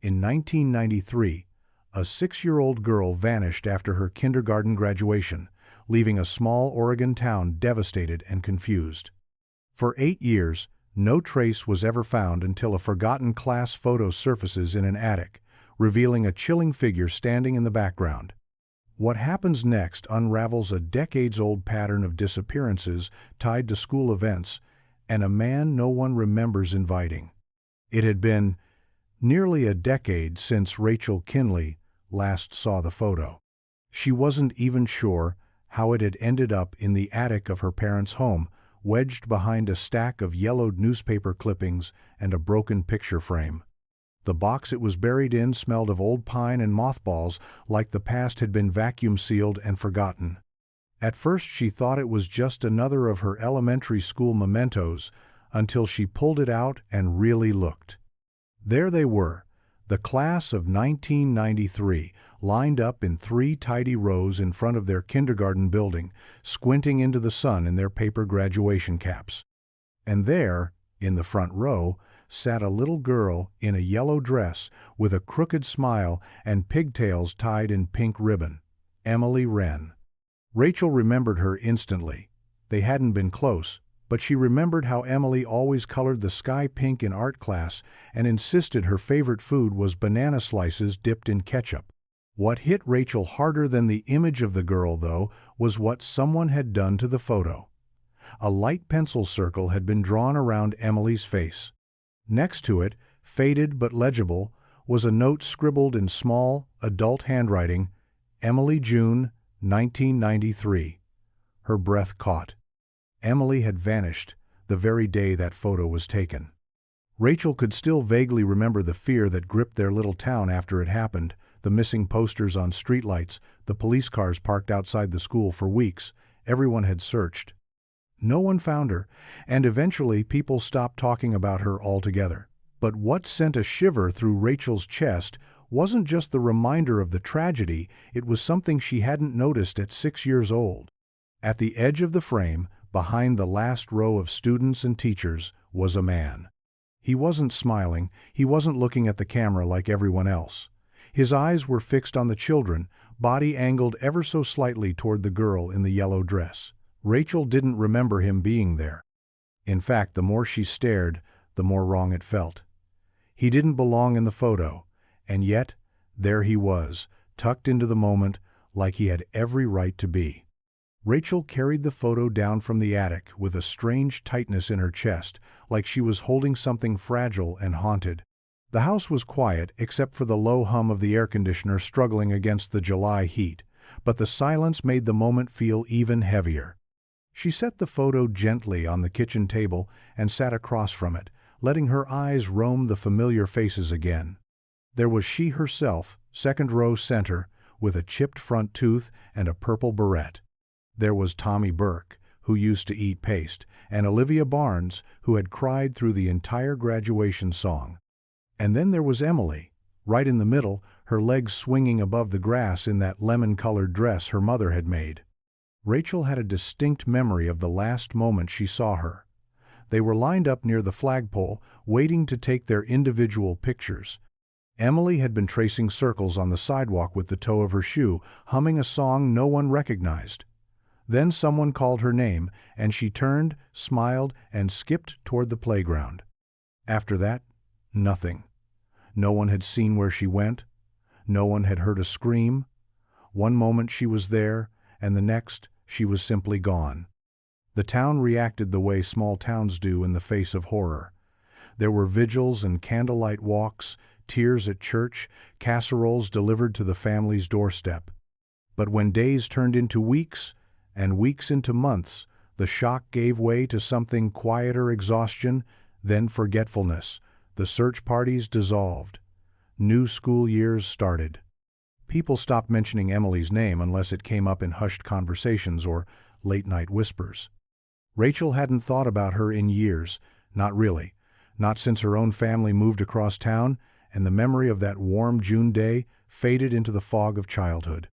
In 1993, a 6-year-old girl vanished after her kindergarten graduation, leaving a small Oregon town devastated and confused. For 8 years, no trace was ever found until a forgotten class photo surfaces in an attic, revealing a chilling figure standing in the background. What happens next unravels a decades-old pattern of disappearances tied to school events and a man no one remembers inviting. It had been nearly a decade since Rachel Kinley last saw the photo. She wasn't even sure how it had ended up in the attic of her parents' home, wedged behind a stack of yellowed newspaper clippings and a broken picture frame. The box it was buried in smelled of old pine and mothballs, like the past had been vacuum-sealed and forgotten. At first she thought it was just another of her elementary school mementos, until she pulled it out and really looked. There they were, the class of 1993, lined up in 3 tidy rows in front of their kindergarten building, squinting into the sun in their paper graduation caps. And there, in the front row, sat a little girl in a yellow dress with a crooked smile and pigtails tied in pink ribbon. Emily Wren. Rachel remembered her instantly. They hadn't been close, but she remembered how Emily always colored the sky pink in art class and insisted her favorite food was banana slices dipped in ketchup. What hit Rachel harder than the image of the girl, though, was what someone had done to the photo. A light pencil circle had been drawn around Emily's face. Next to it, faded but legible, was a note scribbled in small, adult handwriting, "Emily June, 1993. Her breath caught. Emily had vanished the very day that photo was taken. Rachel could still vaguely remember the fear that gripped their little town after it happened, the missing posters on streetlights, the police cars parked outside the school for weeks. Everyone had searched. No one found her, and eventually people stopped talking about her altogether. But what sent a shiver through Rachel's chest wasn't just the reminder of the tragedy, it was something she hadn't noticed at 6 years old. At the edge of the frame, behind the last row of students and teachers, was a man. He wasn't smiling, he wasn't looking at the camera like everyone else. His eyes were fixed on the children, body angled ever so slightly toward the girl in the yellow dress. Rachel didn't remember him being there. In fact, the more she stared, the more wrong it felt. He didn't belong in the photo, and yet, there he was, tucked into the moment, like he had every right to be. Rachel carried the photo down from the attic with a strange tightness in her chest, like she was holding something fragile and haunted. The house was quiet except for the low hum of the air conditioner struggling against the July heat, but the silence made the moment feel even heavier. She set the photo gently on the kitchen table and sat across from it, letting her eyes roam the familiar faces again. There was she herself, second row center, with a chipped front tooth and a purple beret. There was Tommy Burke, who used to eat paste, and Olivia Barnes, who had cried through the entire graduation song. And then there was Emily, right in the middle, her legs swinging above the grass in that lemon-colored dress her mother had made. Rachel had a distinct memory of the last moment she saw her. They were lined up near the flagpole, waiting to take their individual pictures. Emily had been tracing circles on the sidewalk with the toe of her shoe, humming a song no one recognized. Then someone called her name, and she turned, smiled, and skipped toward the playground. After that, nothing. No one had seen where she went. No one had heard a scream. One moment she was there, and the next she was simply gone. The town reacted the way small towns do in the face of horror. There were vigils and candlelight walks, tears at church, casseroles delivered to the family's doorstep. But when days turned into weeks, and weeks into months, the shock gave way to something quieter: exhaustion, then forgetfulness. The search parties dissolved. New school years started. People stopped mentioning Emily's name unless it came up in hushed conversations or late-night whispers. Rachel hadn't thought about her in years, not really, not since her own family moved across town, and the memory of that warm June day faded into the fog of childhood.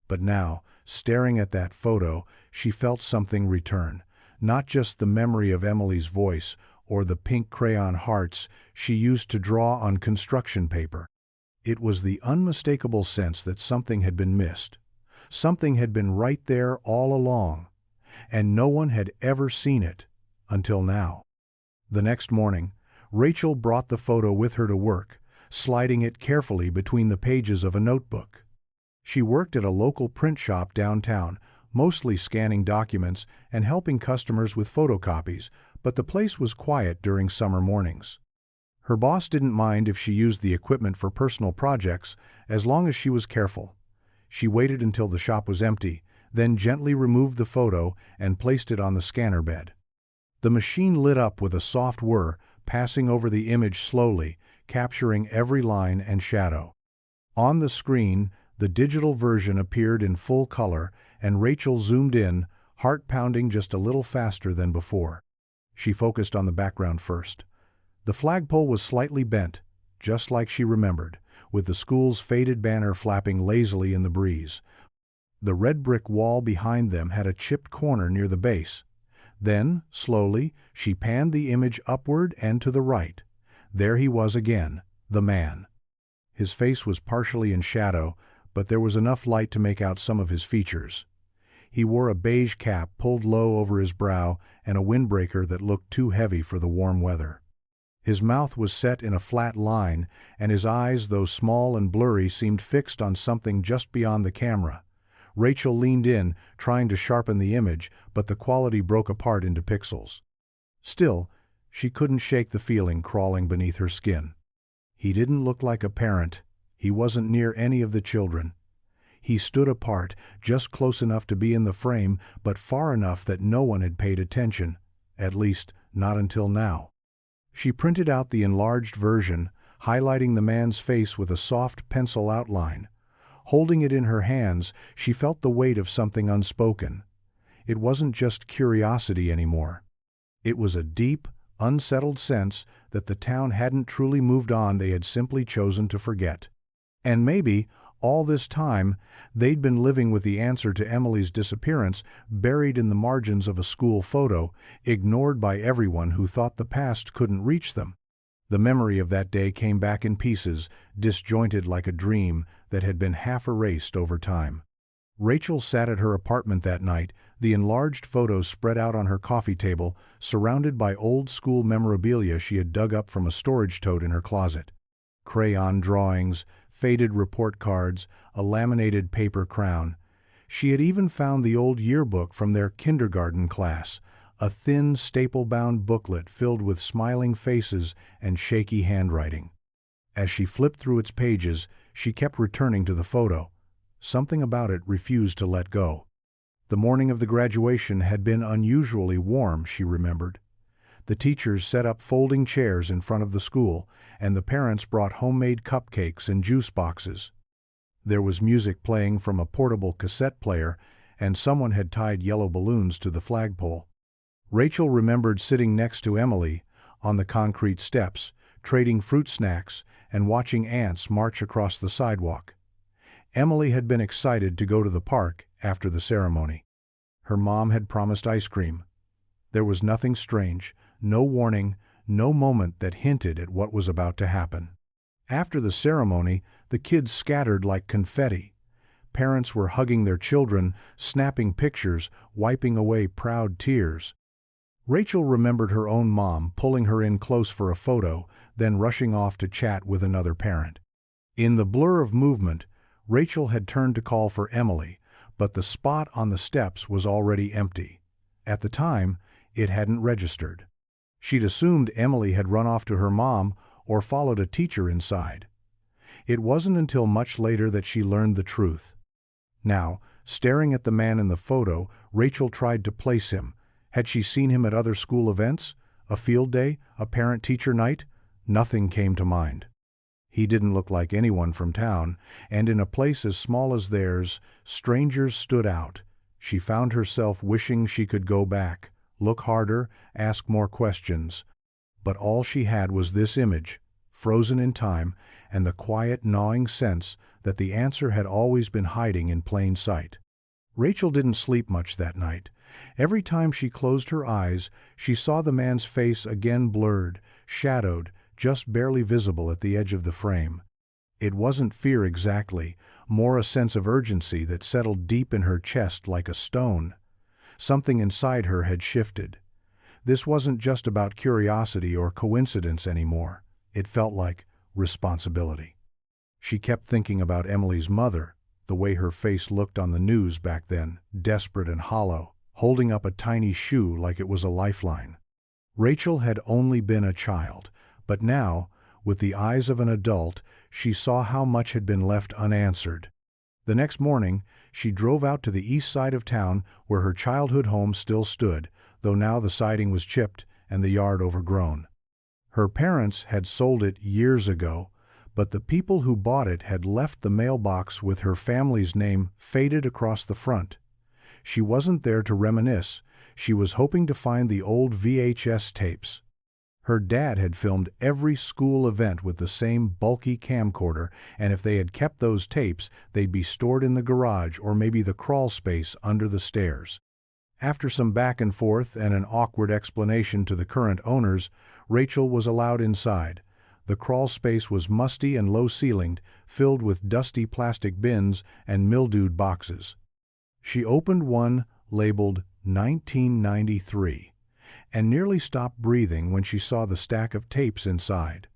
But now, staring at that photo, she felt something return, not just the memory of Emily's voice or the pink crayon hearts she used to draw on construction paper. It was the unmistakable sense that something had been missed. Something had been right there all along, and no one had ever seen it, until now. The next morning, Rachel brought the photo with her to work, sliding it carefully between the pages of a notebook. She worked at a local print shop downtown, mostly scanning documents and helping customers with photocopies, but the place was quiet during summer mornings. Her boss didn't mind if she used the equipment for personal projects, as long as she was careful. She waited until the shop was empty, then gently removed the photo and placed it on the scanner bed. The machine lit up with a soft whir, passing over the image slowly, capturing every line and shadow. On the screen, the digital version appeared in full color, and Rachel zoomed in, heart pounding just a little faster than before. She focused on the background first. The flagpole was slightly bent, just like she remembered, with the school's faded banner flapping lazily in the breeze. The red brick wall behind them had a chipped corner near the base. Then, slowly, she panned the image upward and to the right. There he was again, the man. His face was partially in shadow, but there was enough light to make out some of his features. He wore a beige cap pulled low over his brow and a windbreaker that looked too heavy for the warm weather. His mouth was set in a flat line, and his eyes, though small and blurry, seemed fixed on something just beyond the camera. Rachel leaned in, trying to sharpen the image, but the quality broke apart into pixels. Still, she couldn't shake the feeling crawling beneath her skin. He didn't look like a parent. He wasn't near any of the children. He stood apart, just close enough to be in the frame, but far enough that no one had paid attention, at least not until now. She printed out the enlarged version, highlighting the man's face with a soft pencil outline. Holding it in her hands, she felt the weight of something unspoken. It wasn't just curiosity anymore. It was a deep, unsettled sense that the town hadn't truly moved on, they had simply chosen to forget. And maybe, all this time, they'd been living with the answer to Emily's disappearance buried in the margins of a school photo, ignored by everyone who thought the past couldn't reach them. The memory of that day came back in pieces, disjointed like a dream that had been half erased over time. Rachel sat at her apartment that night, the enlarged photos spread out on her coffee table, surrounded by old-school memorabilia she had dug up from a storage tote in her closet. Crayon drawings, faded report cards, a laminated paper crown. She had even found the old yearbook from their kindergarten class, a thin, staple-bound booklet filled with smiling faces and shaky handwriting. As she flipped through its pages, she kept returning to the photo. Something about it refused to let go. The morning of the graduation had been unusually warm, she remembered. The teachers set up folding chairs in front of the school, and the parents brought homemade cupcakes and juice boxes. There was music playing from a portable cassette player, and someone had tied yellow balloons to the flagpole. Rachel remembered sitting next to Emily, on the concrete steps, trading fruit snacks and watching ants march across the sidewalk. Emily had been excited to go to the park after the ceremony. Her mom had promised ice cream. There was nothing strange, no warning, no moment that hinted at what was about to happen. After the ceremony, the kids scattered like confetti. Parents were hugging their children, snapping pictures, wiping away proud tears. Rachel remembered her own mom pulling her in close for a photo, then rushing off to chat with another parent. In the blur of movement, Rachel had turned to call for Emily, but the spot on the steps was already empty. At the time, it hadn't registered. She'd assumed Emily had run off to her mom or followed a teacher inside. It wasn't until much later that she learned the truth. Now, staring at the man in the photo, Rachel tried to place him. Had she seen him at other school events? A field day? A parent-teacher night? Nothing came to mind. He didn't look like anyone from town, and in a place as small as theirs, strangers stood out. She found herself wishing she could go back, look harder, ask more questions. But all she had was this image, frozen in time, and the quiet, gnawing sense that the answer had always been hiding in plain sight. Rachel didn't sleep much that night. Every time she closed her eyes, she saw the man's face again blurred, shadowed, just barely visible at the edge of the frame. It wasn't fear exactly, more a sense of urgency that settled deep in her chest like a stone. Something inside her had shifted. This wasn't just about curiosity or coincidence anymore. It felt like responsibility. She kept thinking about Emily's mother, the way her face looked on the news back then, desperate and hollow, holding up a tiny shoe like it was a lifeline. Rachel had only been a child, but now, with the eyes of an adult, she saw how much had been left unanswered. The next morning, she drove out to the east side of town where her childhood home still stood, though now the siding was chipped and the yard overgrown. Her parents had sold it years ago, but the people who bought it had left the mailbox with her family's name faded across the front. She wasn't there to reminisce. She was hoping to find the old VHS tapes. Her dad had filmed every school event with the same bulky camcorder, and if they had kept those tapes, they'd be stored in the garage or maybe the crawl space under the stairs. After some back and forth and an awkward explanation to the current owners, Rachel was allowed inside. The crawl space was musty and low-ceilinged, filled with dusty plastic bins and mildewed boxes. She opened one labeled 1993 and nearly stopped breathing when she saw the stack of tapes inside.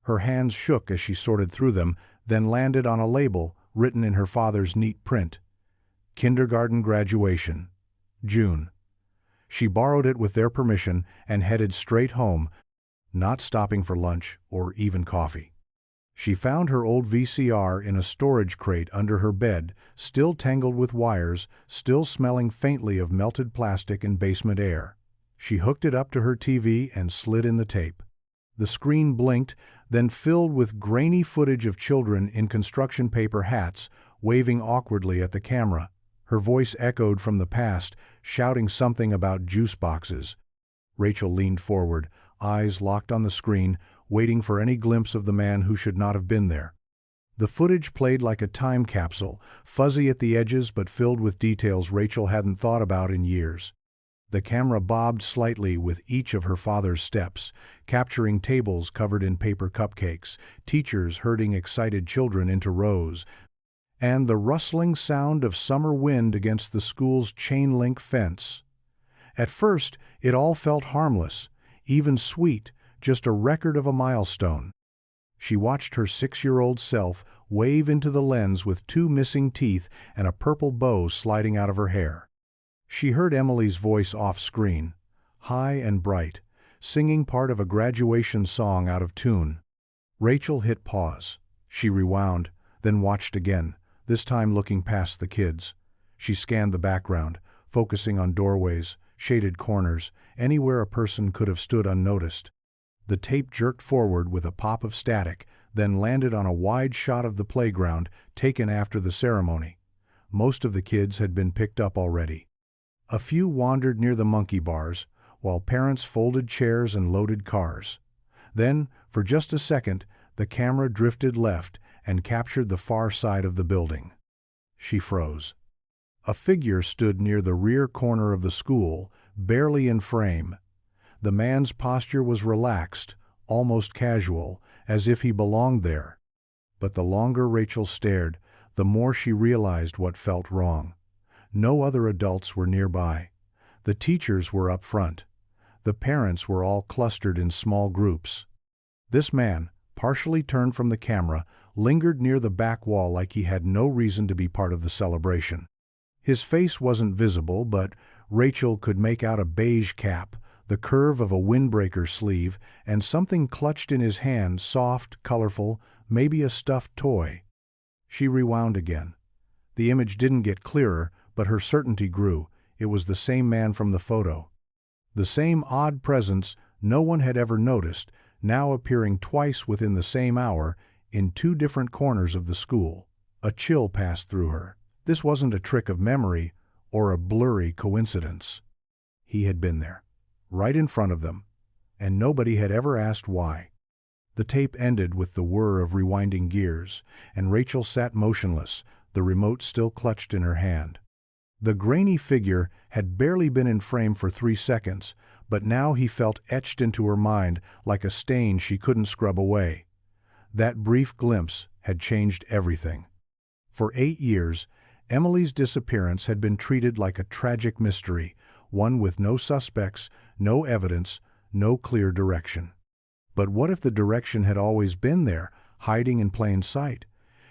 Her hands shook as she sorted through them, then landed on a label written in her father's neat print. Kindergarten graduation, June. She borrowed it with their permission and headed straight home, not stopping for lunch or even coffee. She found her old VCR in a storage crate under her bed, still tangled with wires, still smelling faintly of melted plastic and basement air. She hooked it up to her TV and slid in the tape. The screen blinked, then filled with grainy footage of children in construction paper hats, waving awkwardly at the camera. Her voice echoed from the past, shouting something about juice boxes. Rachel leaned forward, eyes locked on the screen, waiting for any glimpse of the man who should not have been there. The footage played like a time capsule, fuzzy at the edges but filled with details Rachel hadn't thought about in years. The camera bobbed slightly with each of her father's steps, capturing tables covered in paper cupcakes, teachers herding excited children into rows, and the rustling sound of summer wind against the school's chain-link fence. At first, it all felt harmless, even sweet, just a record of a milestone. She watched her 6-year-old self wave into the lens with 2 missing teeth and a purple bow sliding out of her hair. She heard Emily's voice off-screen, high and bright, singing part of a graduation song out of tune. Rachel hit pause. She rewound, then watched again, this time looking past the kids. She scanned the background, focusing on doorways, shaded corners, anywhere a person could have stood unnoticed. The tape jerked forward with a pop of static, then landed on a wide shot of the playground, taken after the ceremony. Most of the kids had been picked up already. A few wandered near the monkey bars, while parents folded chairs and loaded cars. Then, for just a second, the camera drifted left and captured the far side of the building. She froze. A figure stood near the rear corner of the school, barely in frame. The man's posture was relaxed, almost casual, as if he belonged there. But the longer Rachel stared, the more she realized what felt wrong. No other adults were nearby. The teachers were up front. The parents were all clustered in small groups. This man, partially turned from the camera, lingered near the back wall like he had no reason to be part of the celebration. His face wasn't visible, but Rachel could make out a beige cap, the curve of a windbreaker sleeve, and something clutched in his hand, soft, colorful, maybe a stuffed toy. She rewound again. The image didn't get clearer, but her certainty grew. It was the same man from the photo. The same odd presence no one had ever noticed, now appearing twice within the same hour, in 2 different corners of the school. A chill passed through her. This wasn't a trick of memory or a blurry coincidence. He had been there, right in front of them, and nobody had ever asked why. The tape ended with the whir of rewinding gears, and Rachel sat motionless, the remote still clutched in her hand. The grainy figure had barely been in frame for 3 seconds, but now he felt etched into her mind like a stain she couldn't scrub away. That brief glimpse, had changed everything. For 8 years, Emily's disappearance had been treated like a tragic mystery, one with no suspects, no evidence, no clear direction. But what if the direction had always been there, hiding in plain sight?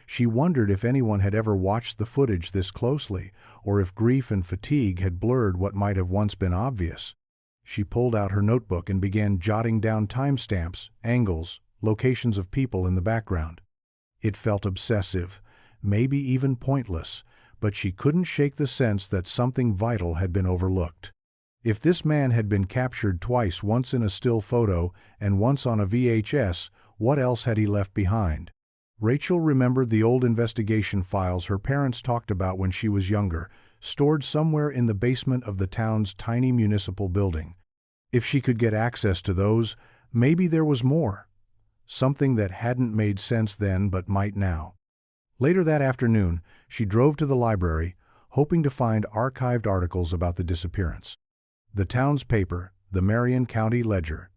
She wondered if anyone had ever watched the footage this closely, or if grief and fatigue had blurred what might have once been obvious. She pulled out her notebook and began jotting down timestamps, angles, locations of people in the background. It felt obsessive, maybe even pointless, but she couldn't shake the sense that something vital had been overlooked. If this man had been captured twice, once in a still photo and once on a VHS, what else had he left behind? Rachel remembered the old investigation files her parents talked about when she was younger, stored somewhere in the basement of the town's tiny municipal building. If she could get access to those, maybe there was more. Something that hadn't made sense then but might now. Later that afternoon, she drove to the library, hoping to find archived articles about the disappearance. The town's paper, the Marion County Ledger,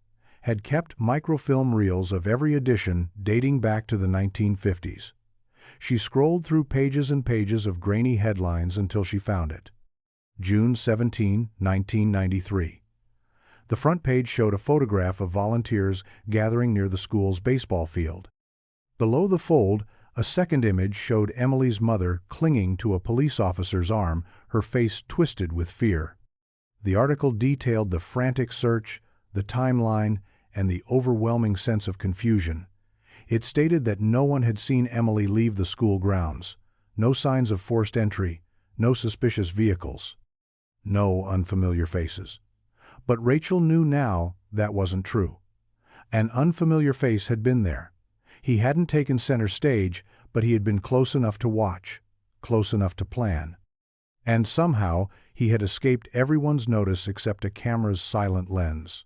had kept microfilm reels of every edition dating back to the 1950s. She scrolled through pages and pages of grainy headlines until she found it. June 17, 1993. The front page showed a photograph of volunteers gathering near the school's baseball field. Below the fold, a second image showed Emily's mother clinging to a police officer's arm, her face twisted with fear. The article detailed the frantic search, the timeline, and the overwhelming sense of confusion. It stated that no one had seen Emily leave the school grounds, no signs of forced entry, no suspicious vehicles, no unfamiliar faces. But Rachel knew now that wasn't true. An unfamiliar face had been there. He hadn't taken center stage, but he had been close enough to watch, close enough to plan. And somehow, he had escaped everyone's notice except a camera's silent lens.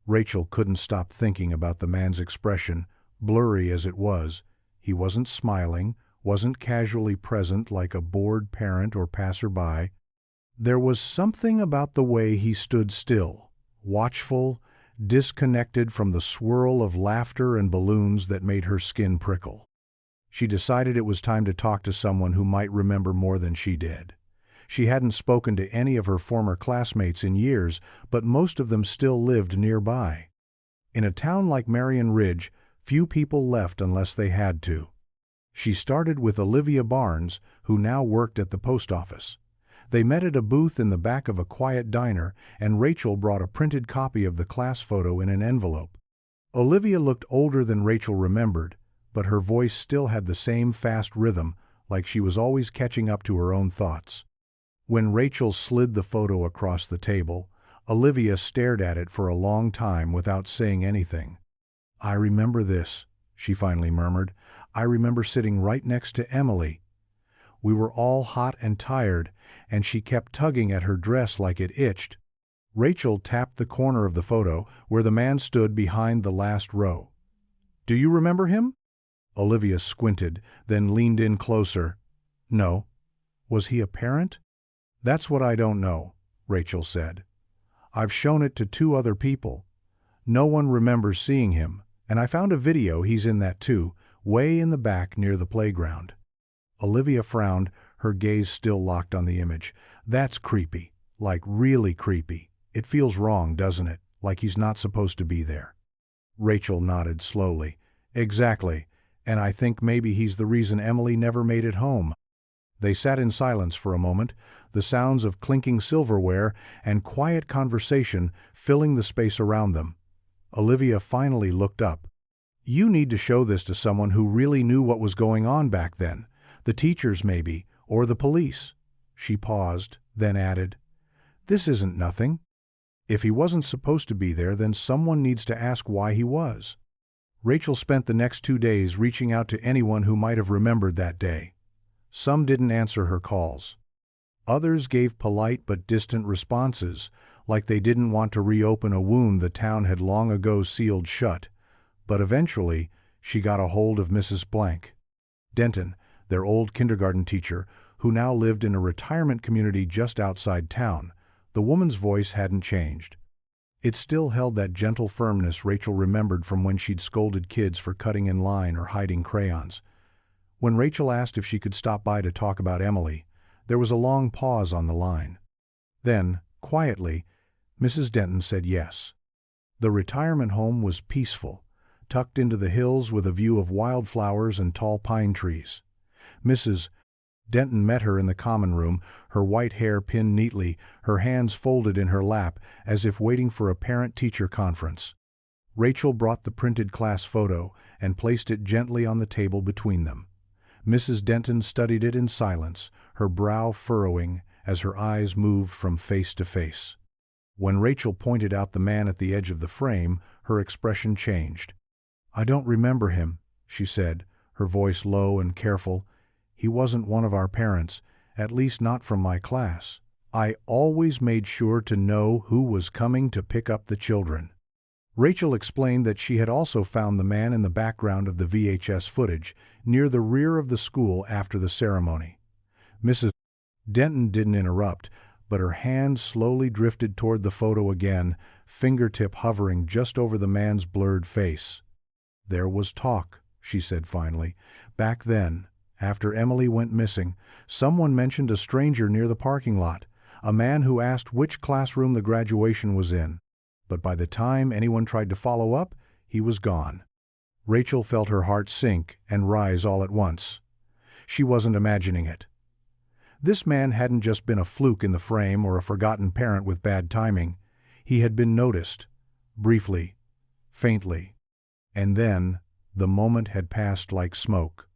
Rachel couldn't stop thinking about the man's expression, blurry as it was. He wasn't smiling, wasn't casually present like a bored parent or passerby. There was something about the way he stood still, watchful, disconnected from the swirl of laughter and balloons that made her skin prickle. She decided it was time to talk to someone who might remember more than she did. She hadn't spoken to any of her former classmates in years, but most of them still lived nearby. In a town like Marion Ridge, few people left unless they had to. She started with Olivia Barnes, who now worked at the post office. They met at a booth in the back of a quiet diner, and Rachel brought a printed copy of the class photo in an envelope. Olivia looked older than Rachel remembered, but her voice still had the same fast rhythm, like she was always catching up to her own thoughts. When Rachel slid the photo across the table, Olivia stared at it for a long time without saying anything. "I remember this," she finally murmured. "I remember sitting right next to Emily. We were all hot and tired, and she kept tugging at her dress like it itched." Rachel tapped the corner of the photo where the man stood behind the last row. "Do you remember him?" Olivia squinted, then leaned in closer. "No." "Was he a parent?" "That's what I don't know," Rachel said. "I've shown it to 2 other people. No one remembers seeing him, and I found a video he's in that too, way in the back near the playground." Olivia frowned, her gaze still locked on the image. "That's creepy, like really creepy. It feels wrong, doesn't it, like he's not supposed to be there?" Rachel nodded slowly. "Exactly, and I think maybe he's the reason Emily never made it home." They sat in silence for a moment, the sounds of clinking silverware and quiet conversation filling the space around them. Olivia finally looked up. "You need to show this to someone who really knew what was going on back then. The teachers maybe, or the police." She paused, then added, "This isn't nothing. If he wasn't supposed to be there, then someone needs to ask why he was." Rachel spent the next 2 days reaching out to anyone who might have remembered that day. Some didn't answer her calls. Others gave polite but distant responses, like they didn't want to reopen a wound the town had long ago sealed shut. But eventually, she got a hold of Mrs. Blank. Denton, their old kindergarten teacher, who now lived in a retirement community just outside town. The woman's voice hadn't changed. It still held that gentle firmness Rachel remembered from when she'd scolded kids for cutting in line or hiding crayons. When Rachel asked if she could stop by to talk about Emily, there was a long pause on the line. Then, quietly, Mrs. Denton said yes. The retirement home was peaceful, tucked into the hills with a view of wildflowers and tall pine trees. Mrs. Denton met her in the common room, her white hair pinned neatly, her hands folded in her lap as if waiting for a parent-teacher conference. Rachel brought the printed class photo and placed it gently on the table between them. Mrs. Denton studied it in silence, her brow furrowing as her eyes moved from face to face. When Rachel pointed out the man at the edge of the frame, her expression changed. "I don't remember him," she said, her voice low and careful. "He wasn't one of our parents, at least not from my class. I always made sure to know who was coming to pick up the children." Rachel explained that she had also found the man in the background of the VHS footage, near the rear of the school after the ceremony. Mrs. Denton didn't interrupt, but her hand slowly drifted toward the photo again, fingertip hovering just over the man's blurred face. "There was talk," she said finally. "Back then, after Emily went missing, someone mentioned a stranger near the parking lot, a man who asked which classroom the graduation was in. But by the time anyone tried to follow up, he was gone." Rachel felt her heart sink and rise all at once. She wasn't imagining it. This man hadn't just been a fluke in the frame or a forgotten parent with bad timing. He had been noticed, briefly, faintly. And then, the moment had passed like smoke.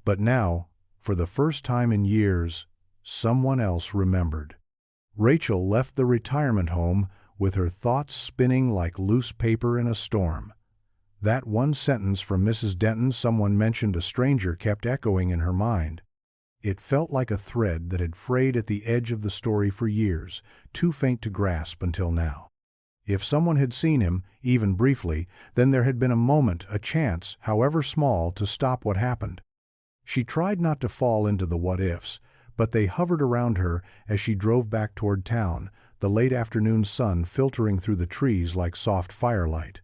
But now, for the first time in years, someone else remembered. Rachel left the retirement home with her thoughts spinning like loose paper in a storm. That one sentence from Mrs. Denton, "Someone mentioned a stranger," kept echoing in her mind. It felt like a thread that had frayed at the edge of the story for years, too faint to grasp until now. If someone had seen him, even briefly, then there had been a moment, a chance, however small, to stop what happened. She tried not to fall into the what-ifs, but they hovered around her as she drove back toward town, the late afternoon sun filtering through the trees like soft firelight.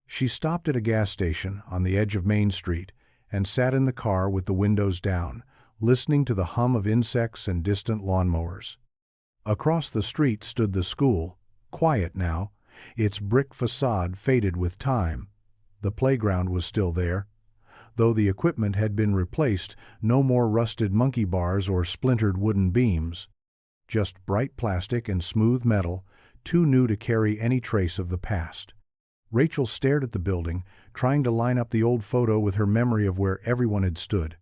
She stopped at a gas station on the edge of Main Street and sat in the car with the windows down, listening to the hum of insects and distant lawnmowers. Across the street stood the school, quiet now, its brick facade faded with time. The playground was still there. Though the equipment had been replaced, no more rusted monkey bars or splintered wooden beams. Just bright plastic and smooth metal, too new to carry any trace of the past. Rachel stared at the building, trying to line up the old photo with her memory of where everyone had stood.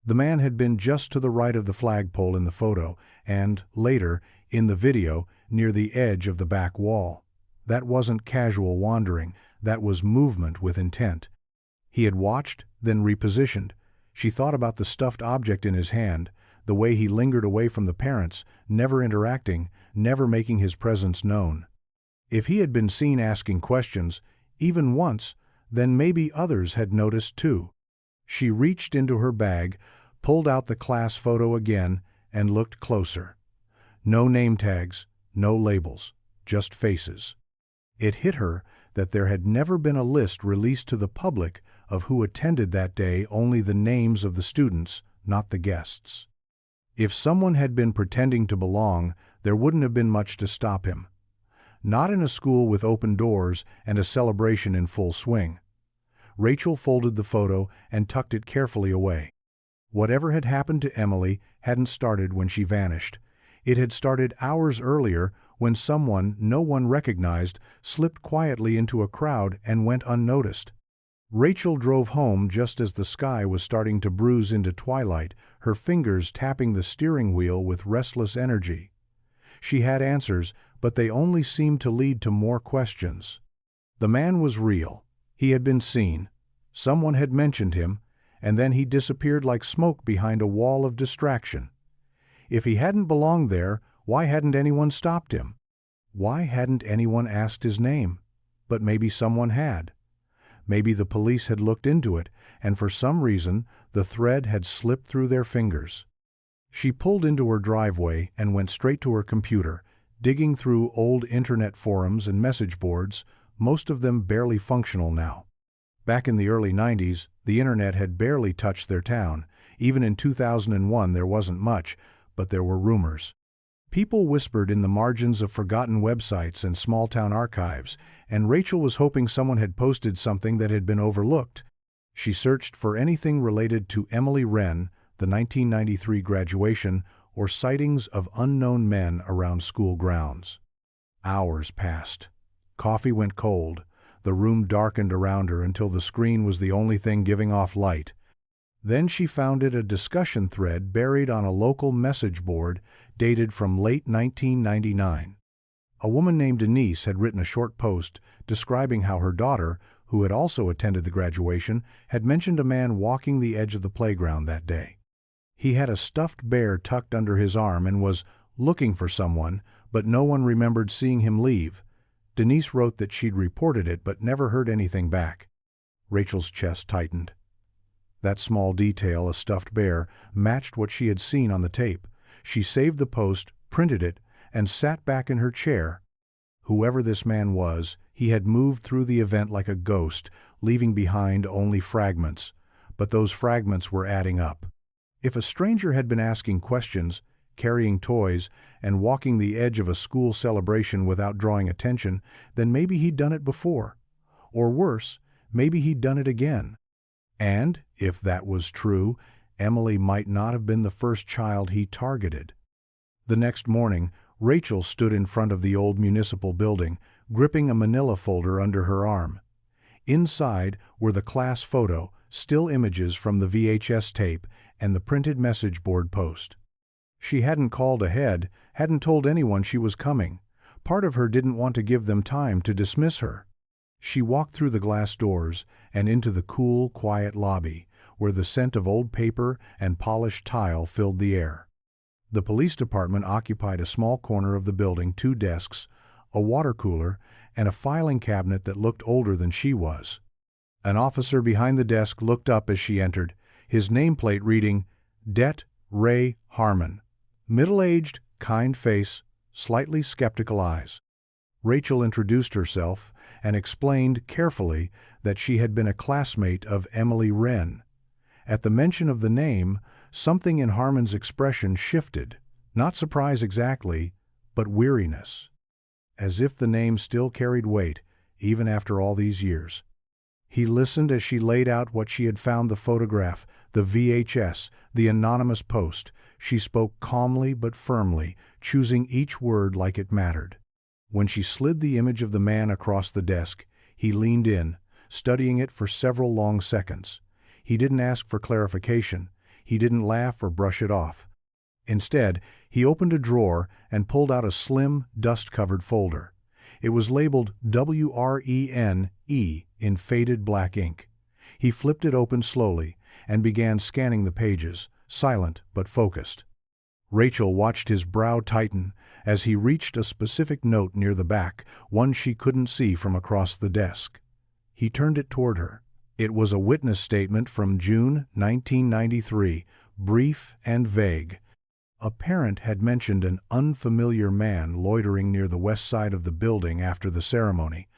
The man had been just to the right of the flagpole in the photo, and, later, in the video, near the edge of the back wall. That wasn't casual wandering, that was movement with intent. He had watched, then repositioned. She thought about the stuffed object in his hand, the way he lingered away from the parents, never interacting, never making his presence known. If he had been seen asking questions, even once, then maybe others had noticed too. She reached into her bag, pulled out the class photo again, and looked closer. No name tags, no labels, just faces. It hit her that there had never been a list released to the public of who attended that day, only the names of the students, not the guests. If someone had been pretending to belong, there wouldn't have been much to stop him. Not in a school with open doors and a celebration in full swing. Rachel folded the photo and tucked it carefully away. Whatever had happened to Emily hadn't started when she vanished. It had started hours earlier when someone no one recognized slipped quietly into a crowd and went unnoticed. Rachel drove home just as the sky was starting to bruise into twilight, her fingers tapping the steering wheel with restless energy. She had answers, but they only seemed to lead to more questions. The man was real. He had been seen. Someone had mentioned him, and then he disappeared like smoke behind a wall of distraction. If he hadn't belonged there, why hadn't anyone stopped him? Why hadn't anyone asked his name? But maybe someone had. Maybe the police had looked into it, and for some reason, the thread had slipped through their fingers. She pulled into her driveway and went straight to her computer, digging through old internet forums and message boards, most of them barely functional now. Back in the early 90s, the internet had barely touched their town. Even in 2001 there wasn't much, but there were rumors. People whispered in the margins of forgotten websites and small-town archives, and Rachel was hoping someone had posted something that had been overlooked. She searched for anything related to Emily Wren, the 1993 graduation, or sightings of unknown men around school grounds. Hours passed. Coffee went cold. The room darkened around her until the screen was the only thing giving off light. Then she found a discussion thread buried on a local message board dated from late 1999. A woman named Denise had written a short post describing how her daughter, who had also attended the graduation, had mentioned a man walking the edge of the playground that day. He had a stuffed bear tucked under his arm and was looking for someone, but no one remembered seeing him leave. Denise wrote that she'd reported it but never heard anything back. Rachel's chest tightened. That small detail, a stuffed bear, matched what she had seen on the tape. She saved the post, printed it, and sat back in her chair. Whoever this man was, he had moved through the event like a ghost, leaving behind only fragments. But those fragments were adding up. If a stranger had been asking questions, carrying toys, and walking the edge of a school celebration without drawing attention, then maybe he'd done it before. Or worse, maybe he'd done it again. And, if that was true, Emily might not have been the first child he targeted. The next morning, Rachel stood in front of the old municipal building, gripping a manila folder under her arm. Inside were the class photo, still images from the VHS tape, and the printed message board post. She hadn't called ahead, hadn't told anyone she was coming. Part of her didn't want to give them time to dismiss her. She walked through the glass doors and into the cool, quiet lobby, where the scent of old paper and polished tile filled the air. The police department occupied a small corner of the building, 2 desks, a water cooler, and a filing cabinet that looked older than she was. An officer behind the desk looked up as she entered, his nameplate reading, Det. Ray Harmon. Middle-aged, kind face, slightly skeptical eyes. Rachel introduced herself and explained carefully that she had been a classmate of Emily Wren. At the mention of the name, something in Harmon's expression shifted, not surprise exactly, but weariness. As if the name still carried weight, even after all these years. He listened as she laid out what she had found: the photograph, the VHS, the anonymous post. She spoke calmly but firmly, choosing each word like it mattered. When she slid the image of the man across the desk, he leaned in, studying it for several long seconds. He didn't ask for clarification. He didn't laugh or brush it off. Instead, he opened a drawer and pulled out a slim, dust-covered folder. It was labeled WRENE in faded black ink. He flipped it open slowly and began scanning the pages, silent but focused. Rachel watched his brow tighten as he reached a specific note near the back, one she couldn't see from across the desk. He turned it toward her. It was a witness statement from June 1993, brief and vague. A parent had mentioned an unfamiliar man loitering near the west side of the building after the ceremony.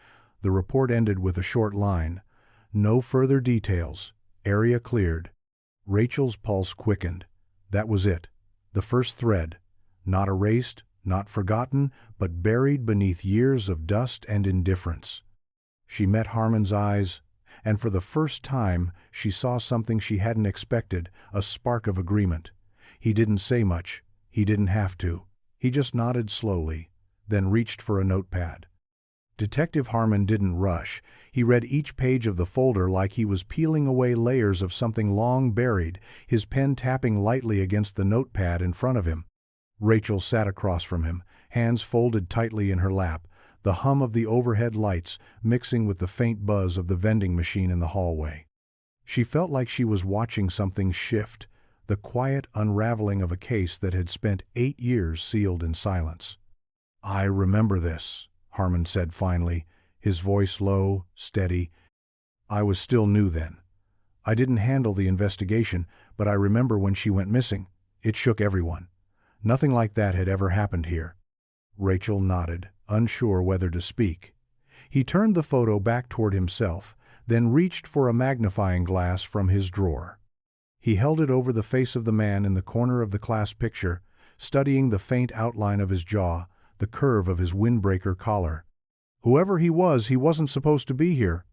The report ended with a short line. No further details. Area cleared. Rachel's pulse quickened. That was it. The first thread. Not erased, not forgotten, but buried beneath years of dust and indifference. She met Harmon's eyes, and for the first time she saw something she hadn't expected, a spark of agreement. He didn't say much. He didn't have to. He just nodded slowly, then reached for a notepad. Detective Harmon didn't rush. He read each page of the folder like he was peeling away layers of something long buried, his pen tapping lightly against the notepad in front of him. Rachel sat across from him, hands folded tightly in her lap, the hum of the overhead lights mixing with the faint buzz of the vending machine in the hallway. She felt like she was watching something shift, the quiet unraveling of a case that had spent 8 years sealed in silence. "I remember this," Harmon said finally, his voice low, steady. "I was still new then. I didn't handle the investigation, but I remember when she went missing. It shook everyone. Nothing like that had ever happened here." Rachel nodded, unsure whether to speak. He turned the photo back toward himself, then reached for a magnifying glass from his drawer. He held it over the face of the man in the corner of the class picture, studying the faint outline of his jaw, the curve of his windbreaker collar. Whoever he wasn't supposed to be here.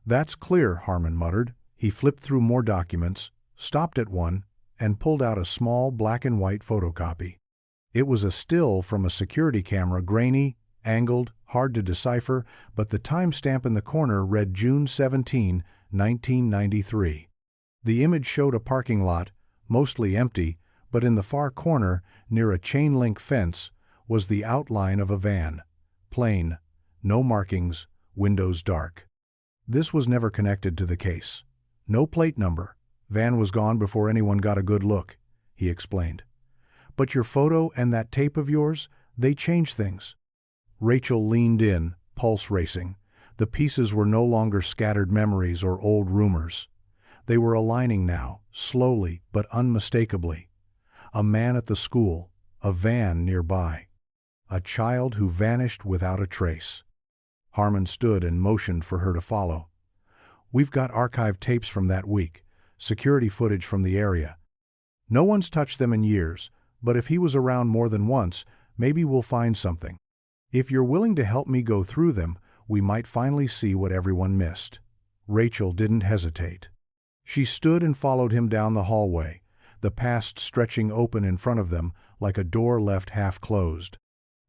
That's clear, Harmon muttered. He flipped through more documents, stopped at one, and pulled out a small black-and-white photocopy. It was a still from a security camera, grainy, angled, hard to decipher, but the timestamp in the corner read June 17, 1993. The image showed a parking lot, mostly empty, but in the far corner, near a chain-link fence, was the outline of a van. Plain, no markings, windows dark. This was never connected to the case. No plate number. Van was gone before anyone got a good look, he explained. But your photo and that tape of yours, they change things. Rachel leaned in, pulse racing. The pieces were no longer scattered memories or old rumors. They were aligning now, slowly but unmistakably. A man at the school, a van nearby. A child who vanished without a trace. Harmon stood and motioned for her to follow. We've got archived tapes from that week, security footage from the area. No one's touched them in years, but if he was around more than once, maybe we'll find something. If you're willing to help me go through them, we might finally see what everyone missed. Rachel didn't hesitate. She stood and followed him down the hallway, the past stretching open in front of them like a door left half closed.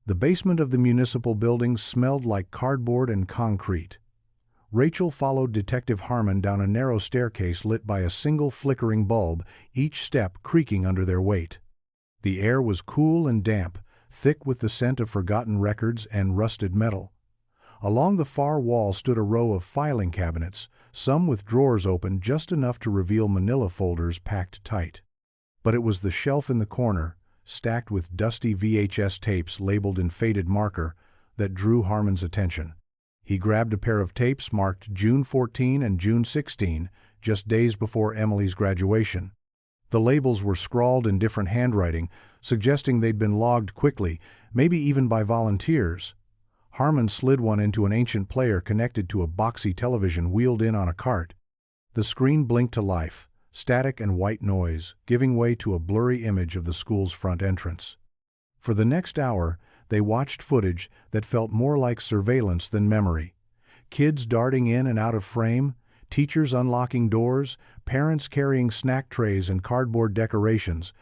The basement of the municipal building smelled like cardboard and concrete. Rachel followed Detective Harmon down a narrow staircase lit by a single flickering bulb, each step creaking under their weight. The air was cool and damp, thick with the scent of forgotten records and rusted metal. Along the far wall stood a row of filing cabinets, some with drawers open just enough to reveal manila folders packed tight. But it was the shelf in the corner, stacked with dusty VHS tapes labeled in faded marker, that drew Harmon's attention. He grabbed a pair of tapes marked June 14 and June 16, just days before Emily's graduation. The labels were scrawled in different handwriting, suggesting they'd been logged quickly, maybe even by volunteers. Harmon slid one into an ancient player connected to a boxy television wheeled in on a cart. The screen blinked to life, static and white noise, giving way to a blurry image of the school's front entrance. For the next hour, they watched footage that felt more like surveillance than memory. Kids darting in and out of frame, teachers unlocking doors, parents carrying snack trays and cardboard decorations.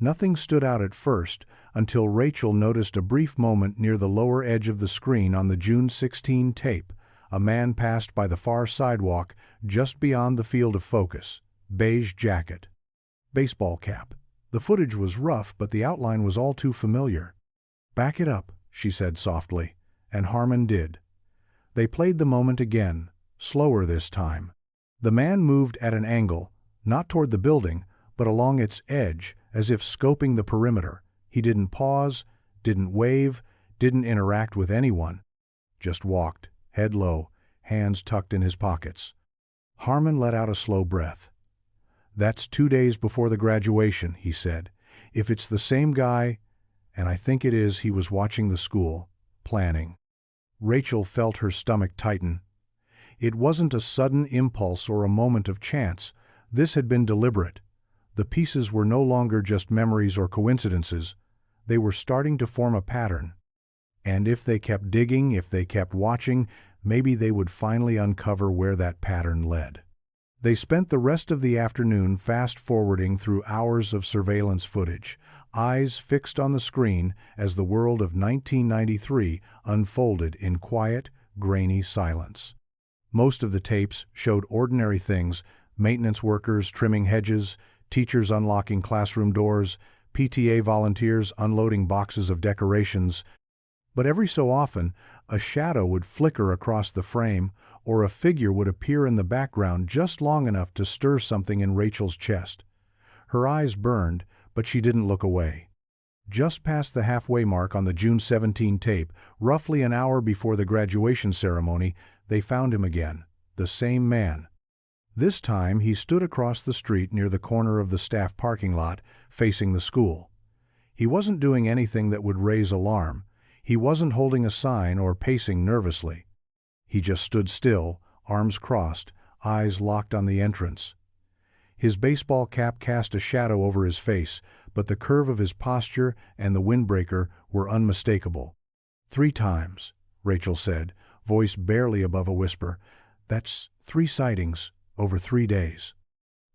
Nothing stood out at first, until Rachel noticed a brief moment near the lower edge of the screen on the June 16 tape. A man passed by the far sidewalk, just beyond the field of focus. Beige jacket. Baseball cap. The footage was rough, but the outline was all too familiar. "Back it up," she said softly, and Harmon did. They played the moment again, slower this time. The man moved at an angle, not toward the building, but along its edge, as if scoping the perimeter. He didn't pause, didn't wave, didn't interact with anyone. Just walked, head low, hands tucked in his pockets. Harmon let out a slow breath. "That's 2 days before the graduation," he said. "If it's the same guy, and I think it is, he was watching the school, planning." Rachel felt her stomach tighten. It wasn't a sudden impulse or a moment of chance. This had been deliberate. The pieces were no longer just memories or coincidences. They were starting to form a pattern. And if they kept digging, if they kept watching, maybe they would finally uncover where that pattern led. They spent the rest of the afternoon fast-forwarding through hours of surveillance footage, eyes fixed on the screen as the world of 1993 unfolded in quiet, grainy silence. Most of the tapes showed ordinary things: maintenance workers trimming hedges, teachers unlocking classroom doors, PTA volunteers unloading boxes of decorations. But every so often, a shadow would flicker across the frame, or a figure would appear in the background just long enough to stir something in Rachel's chest. Her eyes burned, but she didn't look away. Just past the halfway mark on the June 17 tape, roughly an hour before the graduation ceremony, they found him again, the same man. This time he stood across the street near the corner of the staff parking lot, facing the school. He wasn't doing anything that would raise alarm. He wasn't holding a sign or pacing nervously. He just stood still, arms crossed, eyes locked on the entrance. His baseball cap cast a shadow over his face, but the curve of his posture and the windbreaker were unmistakable. 3 times, Rachel said, voice barely above a whisper. That's 3 sightings over 3 days.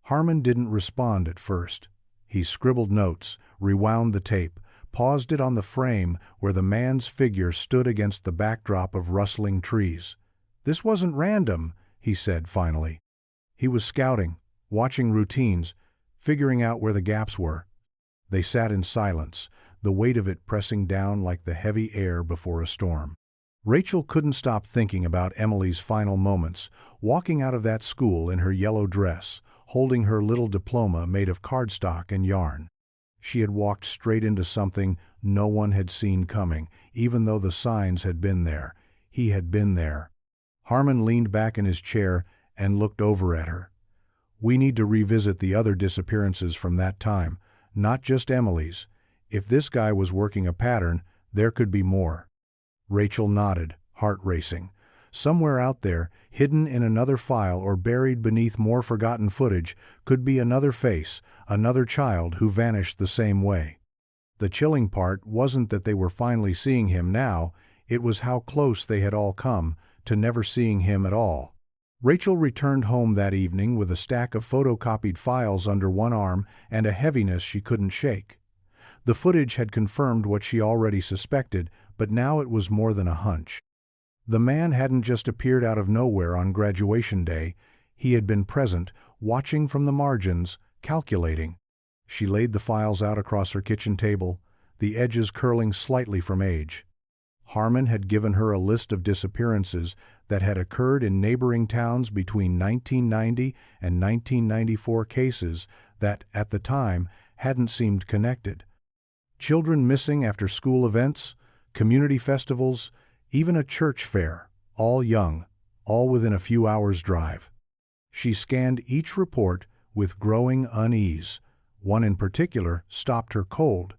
Harmon didn't respond at first. He scribbled notes, rewound the tape, paused it on the frame where the man's figure stood against the backdrop of rustling trees. This wasn't random, he said finally. He was scouting, watching routines, figuring out where the gaps were. They sat in silence, the weight of it pressing down like the heavy air before a storm. Rachel couldn't stop thinking about Emily's final moments, walking out of that school in her yellow dress, holding her little diploma made of cardstock and yarn. She had walked straight into something no one had seen coming, even though the signs had been there. He had been there. Harmon leaned back in his chair and looked over at her. We need to revisit the other disappearances from that time, not just Emily's. If this guy was working a pattern, there could be more. Rachel nodded, heart racing. Somewhere out there, hidden in another file or buried beneath more forgotten footage, could be another face, another child who vanished the same way. The chilling part wasn't that they were finally seeing him now, it was how close they had all come to never seeing him at all. Rachel returned home that evening with a stack of photocopied files under one arm and a heaviness she couldn't shake. The footage had confirmed what she already suspected, but now it was more than a hunch. The man hadn't just appeared out of nowhere on graduation day. He had been present, watching from the margins, calculating. She laid the files out across her kitchen table, the edges curling slightly from age. Harmon had given her a list of disappearances that had occurred in neighboring towns between 1990 and 1994, cases that, at the time, hadn't seemed connected. Children missing after school events, community festivals, even a church fair, all young, all within a few hours' drive. She scanned each report with growing unease. One in particular stopped her cold.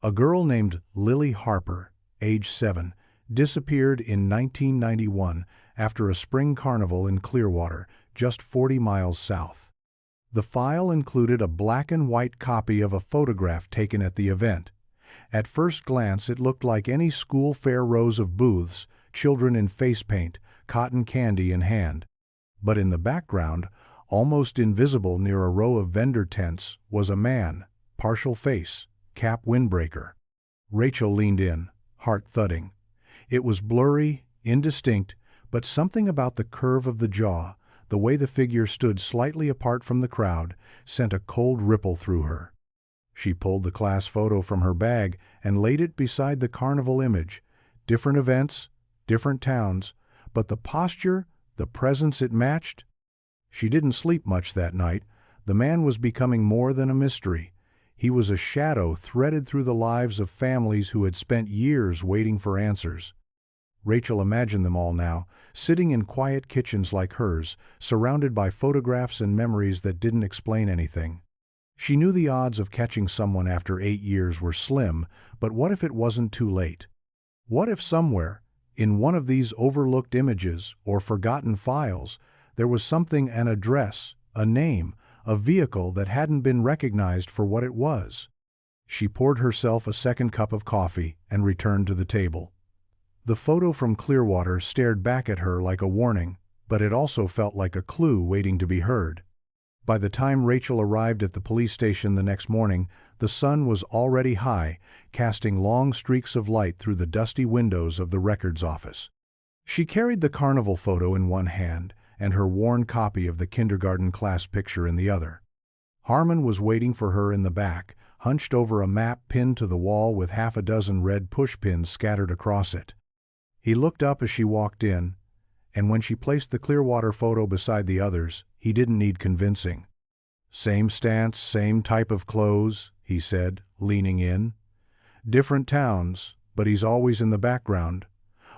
A girl named Lily Harper, age 7, disappeared in 1991 after a spring carnival in Clearwater, just 40 miles south. The file included a black and white copy of a photograph taken at the event. At first glance it looked like any school fair rows of booths, children in face paint, cotton candy in hand. But in the background, almost invisible near a row of vendor tents, was a man, partial face, cap windbreaker. Rachel leaned in, heart thudding. It was blurry, indistinct, but something about the curve of the jaw, the way the figure stood slightly apart from the crowd, sent a cold ripple through her. She pulled the class photo from her bag and laid it beside the carnival image. Different events, different towns, but the posture, the presence it matched. She didn't sleep much that night. The man was becoming more than a mystery. He was a shadow threaded through the lives of families who had spent years waiting for answers. Rachel imagined them all now, sitting in quiet kitchens like hers, surrounded by photographs and memories that didn't explain anything. She knew the odds of catching someone after 8 years were slim, but what if it wasn't too late? What if somewhere, in one of these overlooked images or forgotten files, there was something, an address, a name, a vehicle that hadn't been recognized for what it was? She poured herself a second cup of coffee and returned to the table. The photo from Clearwater stared back at her like a warning, but it also felt like a clue waiting to be heard. By the time Rachel arrived at the police station the next morning, the sun was already high, casting long streaks of light through the dusty windows of the records office. She carried the carnival photo in one hand and her worn copy of the kindergarten class picture in the other. Harmon was waiting for her in the back, hunched over a map pinned to the wall with half a dozen red pushpins scattered across it. He looked up as she walked in, and when she placed the Clearwater photo beside the others, he didn't need convincing. "Same stance, same type of clothes," he said, leaning in. "Different towns, but he's always in the background,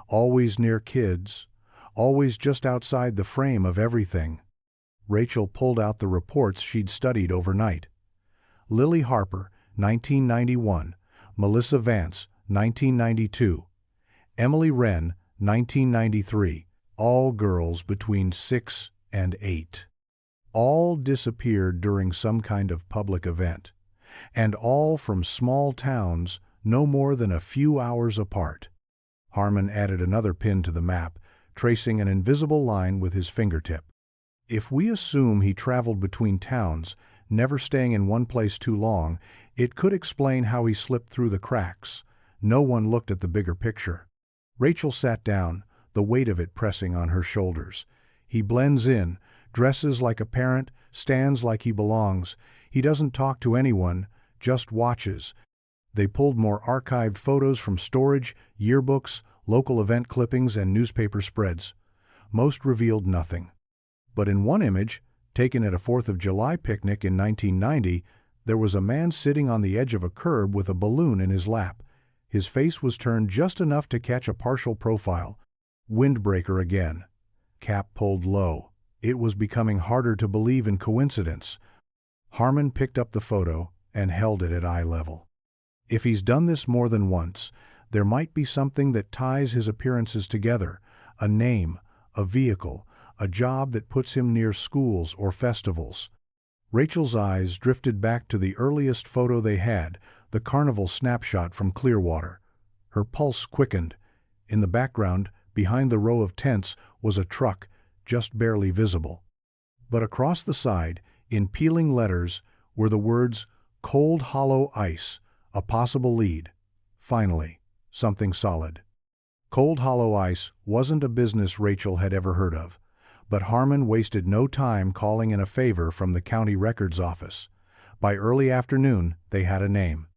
always near kids, always just outside the frame of everything." Rachel pulled out the reports she'd studied overnight. Lily Harper, 1991. Melissa Vance, 1992. Emily Wren, 1993. All girls between 6 and 8. All disappeared during some kind of public event, and all from small towns no more than a few hours apart. Harmon added another pin to the map, tracing an invisible line with his fingertip. If we assume he traveled between towns, never staying in one place too long, it could explain how he slipped through the cracks. No one looked at the bigger picture. Rachel sat down, the weight of it pressing on her shoulders. He blends in, dresses like a parent, stands like he belongs. He doesn't talk to anyone, just watches. They pulled more archived photos from storage, yearbooks, local event clippings, and newspaper spreads. Most revealed nothing. But in one image, taken at a 4th of July picnic in 1990, there was a man sitting on the edge of a curb with a balloon in his lap. His face was turned just enough to catch a partial profile. Windbreaker again. Cap pulled low. It was becoming harder to believe in coincidence. Harmon picked up the photo and held it at eye level. If he's done this more than once, there might be something that ties his appearances together, a name, a vehicle, a job that puts him near schools or festivals. Rachel's eyes drifted back to the earliest photo they had, the carnival snapshot from Clearwater. Her pulse quickened. In the background, behind the row of tents, was a truck, just barely visible. But across the side, in peeling letters, were the words, "Cold Hollow Ice," a possible lead. Finally, something solid. Cold Hollow Ice wasn't a business Rachel had ever heard of, but Harmon wasted no time calling in a favor from the county records office. By early afternoon, they had a name.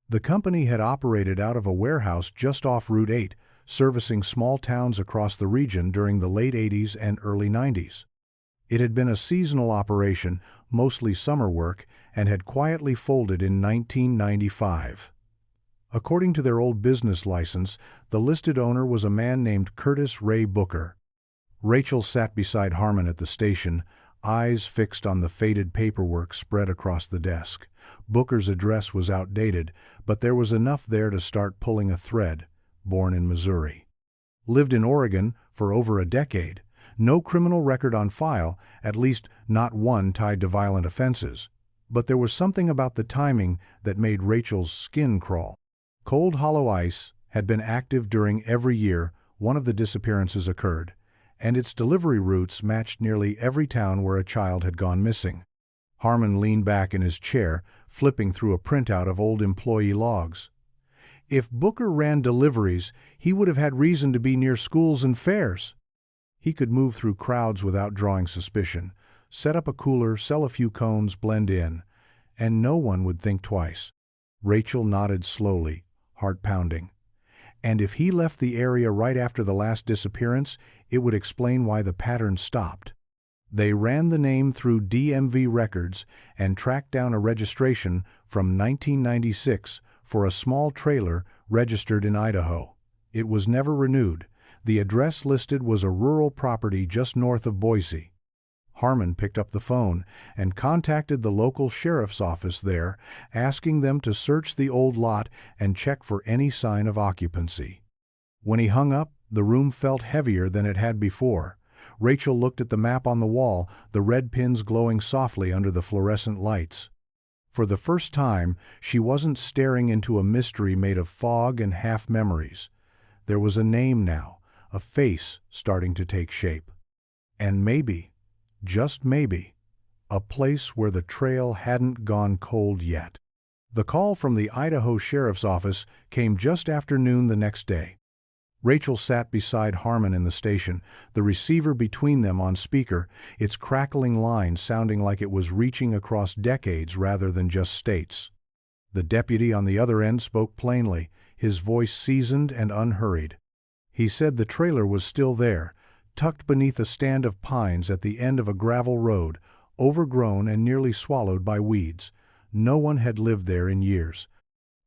The company had operated out of a warehouse just off Route 8, servicing small towns across the region during the late 80s and early 90s. It had been a seasonal operation, mostly summer work, and had quietly folded in 1995. According to their old business license, the listed owner was a man named Curtis Ray Booker. Rachel sat beside Harmon at the station, eyes fixed on the faded paperwork spread across the desk. Booker's address was outdated, but there was enough there to start pulling a thread. Born in Missouri. Lived in Oregon for over a decade. No criminal record on file, at least not one tied to violent offenses. But there was something about the timing that made Rachel's skin crawl. Cold Hollow Ice had been active during every year one of the disappearances occurred, and its delivery routes matched nearly every town where a child had gone missing. Harmon leaned back in his chair, flipping through a printout of old employee logs. If Booker ran deliveries, he would have had reason to be near schools and fairs. He could move through crowds without drawing suspicion, set up a cooler, sell a few cones, blend in, and no one would think twice. Rachel nodded slowly, heart pounding. And if he left the area right after the last disappearance, it would explain why the pattern stopped. They ran the name through DMV records and tracked down a registration from 1996 for a small trailer registered in Idaho. It was never renewed. The address listed was a rural property just north of Boise. Harmon picked up the phone and contacted the local sheriff's office there, asking them to search the old lot and check for any sign of occupancy. When he hung up, the room felt heavier than it had before. Rachel looked at the map on the wall, the red pins glowing softly under the fluorescent lights. For the first time, she wasn't staring into a mystery made of fog and half-memories. There was a name now, a face starting to take shape. And maybe, just maybe, a place where the trail hadn't gone cold yet. The call from the Idaho Sheriff's Office came just after noon the next day. Rachel sat beside Harmon in the station, the receiver between them on speaker, its crackling line sounding like it was reaching across decades rather than just states. The deputy on the other end spoke plainly, his voice seasoned and unhurried. He said the trailer was still there, tucked beneath a stand of pines at the end of a gravel road, overgrown and nearly swallowed by weeds. No one had lived there in years.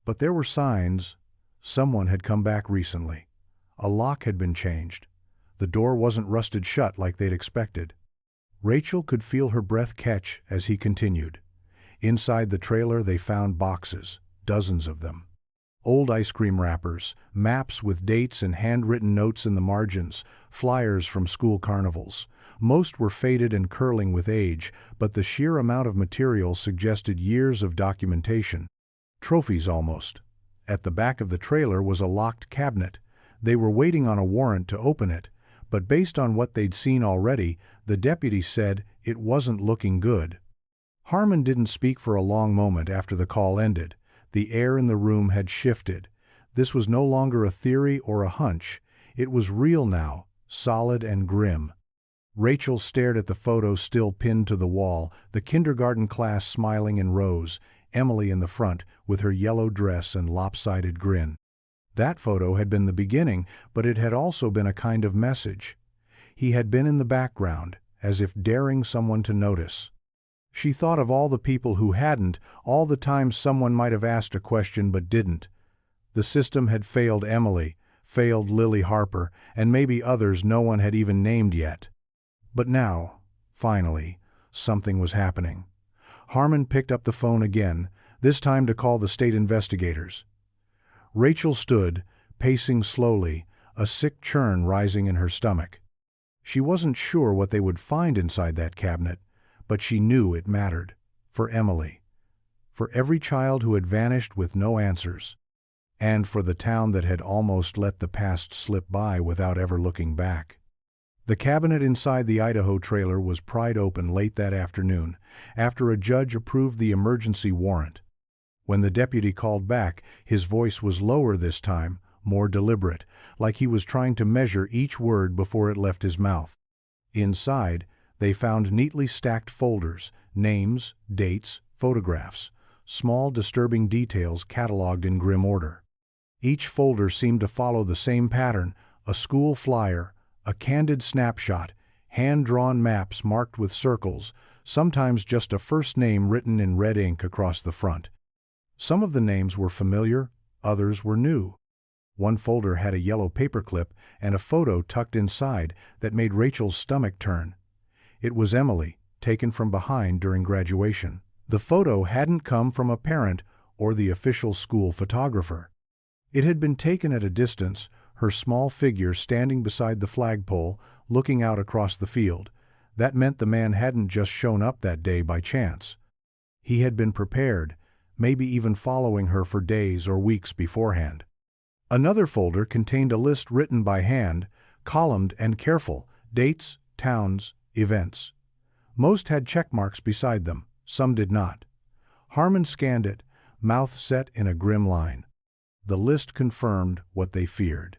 But there were signs. Someone had come back recently. A lock had been changed. The door wasn't rusted shut like they'd expected. Rachel could feel her breath catch as he continued. Inside the trailer they found boxes, dozens of them. Old ice cream wrappers, maps with dates and handwritten notes in the margins, flyers from school carnivals. Most were faded and curling with age, but the sheer amount of material suggested years of documentation. Trophies almost. At the back of the trailer was a locked cabinet. They were waiting on a warrant to open it, but based on what they'd seen already, the deputy said it wasn't looking good. Harmon didn't speak for a long moment after the call ended. The air in the room had shifted. This was no longer a theory or a hunch. It was real now, solid and grim. Rachel stared at the photo still pinned to the wall, the kindergarten class smiling in rows, Emily in the front with her yellow dress and lopsided grin. That photo had been the beginning, but it had also been a kind of message. He had been in the background, as if daring someone to notice. She thought of all the people who hadn't, all the times someone might have asked a question but didn't. The system had failed Emily, failed Lily Harper, and maybe others no one had even named yet. But now, finally, something was happening. Harmon picked up the phone again, this time to call the state investigators. Rachel stood, pacing slowly, a sick churn rising in her stomach. She wasn't sure what they would find inside that cabinet, but she knew it mattered. For Emily. For every child who had vanished with no answers. And for the town that had almost let the past slip by without ever looking back. The cabinet inside the Idaho trailer was pried open late that afternoon, after a judge approved the emergency warrant. When the deputy called back, his voice was lower this time, more deliberate, like he was trying to measure each word before it left his mouth. Inside, they found neatly stacked folders, names, dates, photographs, small disturbing details catalogued in grim order. Each folder seemed to follow the same pattern: a school flyer, a candid snapshot, hand-drawn maps marked with circles, sometimes just a first name written in red ink across the front. Some of the names were familiar, others were new. One folder had a yellow paperclip and a photo tucked inside that made Rachel's stomach turn. It was Emily, taken from behind during graduation. The photo hadn't come from a parent or the official school photographer. It had been taken at a distance, her small figure standing beside the flagpole, looking out across the field. That meant the man hadn't just shown up that day by chance. He had been prepared, maybe even following her for days or weeks beforehand. Another folder contained a list written by hand, columned and careful: dates, towns, events. Most had check marks beside them, some did not. Harmon scanned it, mouth set in a grim line. The list confirmed what they feared.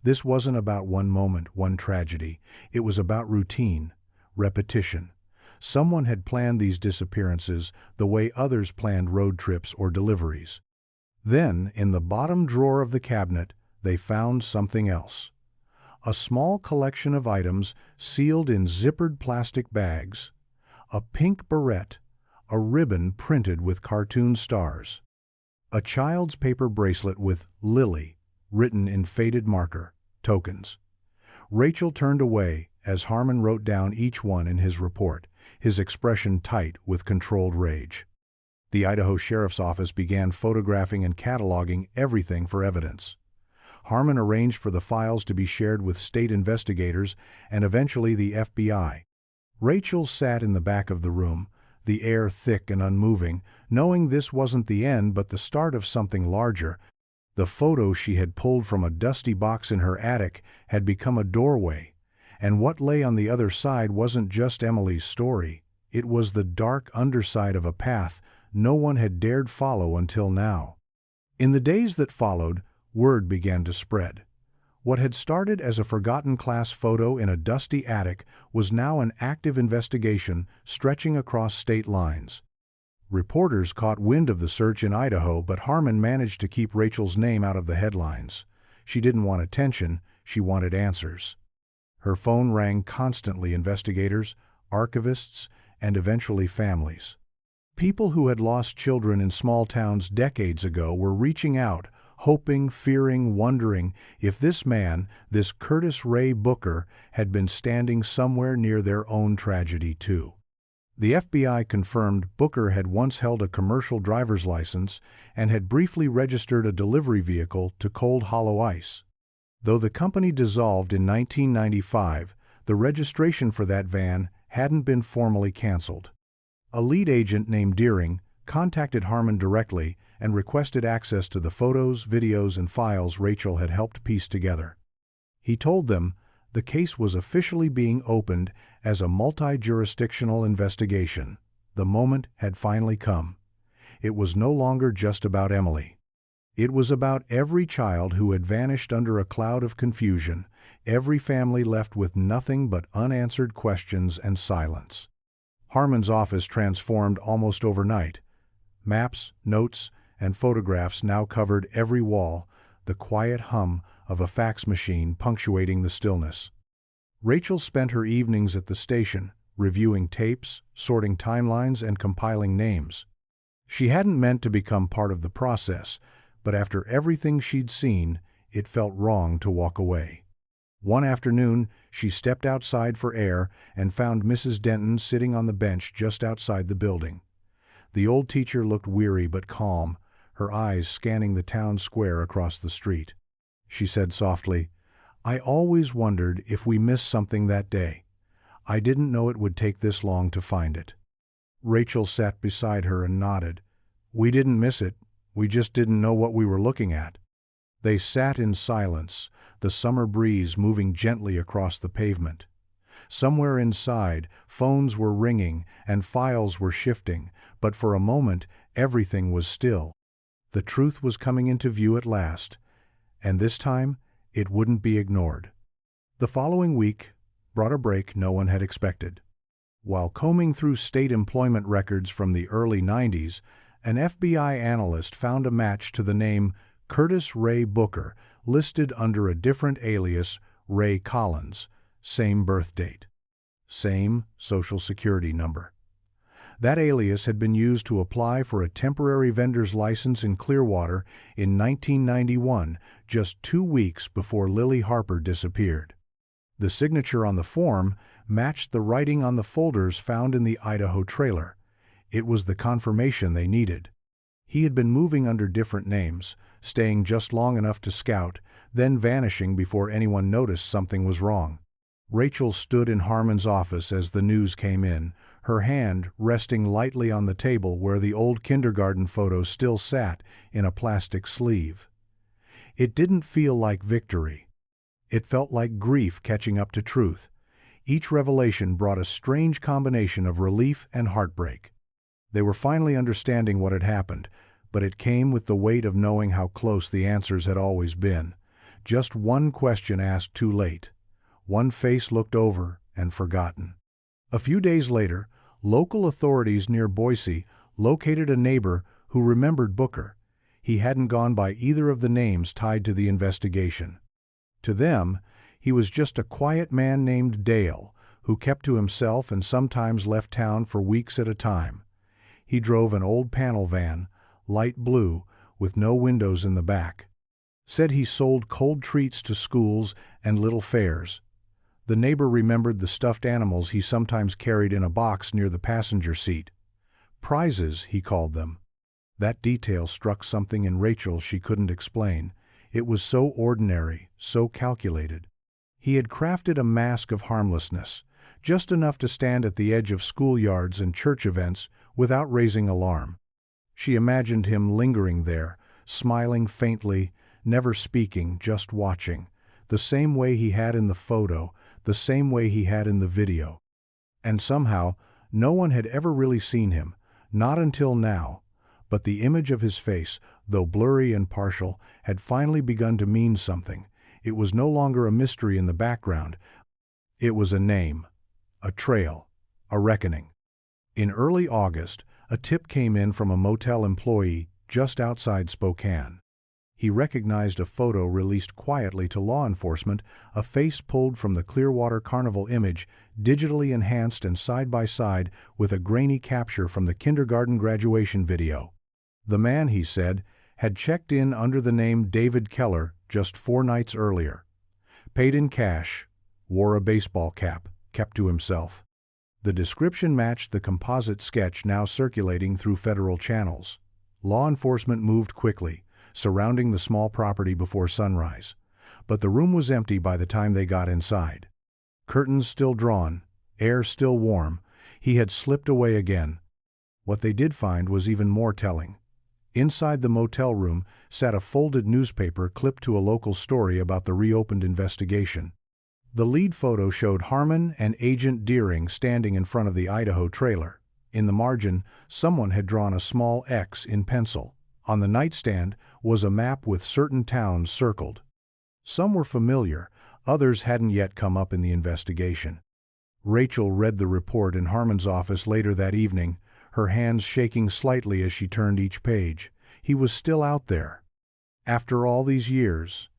This wasn't about one moment, one tragedy. It was about routine, repetition. Someone had planned these disappearances the way others planned road trips or deliveries. Then, in the bottom drawer of the cabinet, they found something else. A small collection of items sealed in zippered plastic bags. A pink barrette, a ribbon printed with cartoon stars. A child's paper bracelet with Lily written in faded marker, tokens. Rachel turned away as Harmon wrote down each one in his report, his expression tight with controlled rage. The Idaho Sheriff's Office began photographing and cataloging everything for evidence. Harmon arranged for the files to be shared with state investigators and eventually the FBI. Rachel sat in the back of the room, the air thick and unmoving, knowing this wasn't the end but the start of something larger. The photo she had pulled from a dusty box in her attic had become a doorway, and what lay on the other side wasn't just Emily's story. It was the dark underside of a path no one had dared follow until now. In the days that followed, word began to spread. What had started as a forgotten class photo in a dusty attic was now an active investigation stretching across state lines. Reporters caught wind of the search in Idaho, but Harmon managed to keep Rachel's name out of the headlines. She didn't want attention, she wanted answers. Her phone rang constantly: investigators, archivists, and eventually families. People who had lost children in small towns decades ago were reaching out, hoping, fearing, wondering if this man, this Curtis Ray Booker, had been standing somewhere near their own tragedy too. The FBI confirmed Booker had once held a commercial driver's license and had briefly registered a delivery vehicle to Cold Hollow Ice. Though the company dissolved in 1995, the registration for that van hadn't been formally canceled. A lead agent named Deering contacted Harmon directly and requested access to the photos, videos, and files Rachel had helped piece together. He told them the case was officially being opened as a multi-jurisdictional investigation. The moment had finally come. It was no longer just about Emily. It was about every child who had vanished under a cloud of confusion, every family left with nothing but unanswered questions and silence. Harmon's office transformed almost overnight. Maps, notes, and photographs now covered every wall, the quiet hum of a fax machine punctuating the stillness. Rachel spent her evenings at the station, reviewing tapes, sorting timelines, and compiling names. She hadn't meant to become part of the process, but after everything she'd seen, it felt wrong to walk away. One afternoon, she stepped outside for air and found Mrs. Denton sitting on the bench just outside the building. The old teacher looked weary but calm, her eyes scanning the town square across the street. She said softly, "I always wondered if we missed something that day. I didn't know it would take this long to find it." Rachel sat beside her and nodded. "We didn't miss it. We just didn't know what we were looking at." They sat in silence, the summer breeze moving gently across the pavement. Somewhere inside, phones were ringing and files were shifting, but for a moment, everything was still. The truth was coming into view at last, and this time, it wouldn't be ignored. The following week brought a break no one had expected. While combing through state employment records from the early 90s, an FBI analyst found a match to the name Curtis Ray Booker, listed under a different alias, Ray Collins, same birth date, same Social Security number. That alias had been used to apply for a temporary vendor's license in Clearwater in 1991, just 2 weeks before Lily Harper disappeared. The signature on the form matched the writing on the folders found in the Idaho trailer. It was the confirmation they needed. He had been moving under different names, staying just long enough to scout, then vanishing before anyone noticed something was wrong. Rachel stood in Harmon's office as the news came in, her hand resting lightly on the table where the old kindergarten photo still sat in a plastic sleeve. It didn't feel like victory. It felt like grief catching up to truth. Each revelation brought a strange combination of relief and heartbreak. They were finally understanding what had happened, but it came with the weight of knowing how close the answers had always been. Just one question asked too late. One face looked over and forgotten. A few days later, local authorities near Boise located a neighbor who remembered Booker. He hadn't gone by either of the names tied to the investigation. To them, he was just a quiet man named Dale, who kept to himself and sometimes left town for weeks at a time. He drove an old panel van, light blue, with no windows in the back. Said he sold cold treats to schools and little fairs. The neighbor remembered the stuffed animals he sometimes carried in a box near the passenger seat. Prizes, he called them. That detail struck something in Rachel she couldn't explain. It was so ordinary, so calculated. He had crafted a mask of harmlessness, just enough to stand at the edge of schoolyards and church events without raising alarm. She imagined him lingering there, smiling faintly, never speaking, just watching, the same way he had in the photo, the same way he had in the video. And somehow, no one had ever really seen him, not until now, but the image of his face, though blurry and partial, had finally begun to mean something. It was no longer a mystery in the background. It was a name, a trail, a reckoning. In early August, a tip came in from a motel employee just outside Spokane. He recognized a photo released quietly to law enforcement, a face pulled from the Clearwater Carnival image, digitally enhanced and side by side with a grainy capture from the kindergarten graduation video. The man, he said, had checked in under the name David Keller just 4 nights earlier. Paid in cash, wore a baseball cap, kept to himself. The description matched the composite sketch now circulating through federal channels. Law enforcement moved quickly, surrounding the small property before sunrise. But the room was empty by the time they got inside. Curtains still drawn, air still warm, he had slipped away again. What they did find was even more telling. Inside the motel room sat a folded newspaper clipped to a local story about the reopened investigation. The lead photo showed Harmon and Agent Deering standing in front of the Idaho trailer. In the margin, someone had drawn a small X in pencil. On the nightstand was a map with certain towns circled. Some were familiar, others hadn't yet come up in the investigation. Rachel read the report in Harmon's office later that evening, her hands shaking slightly as she turned each page. He was still out there. After all these years,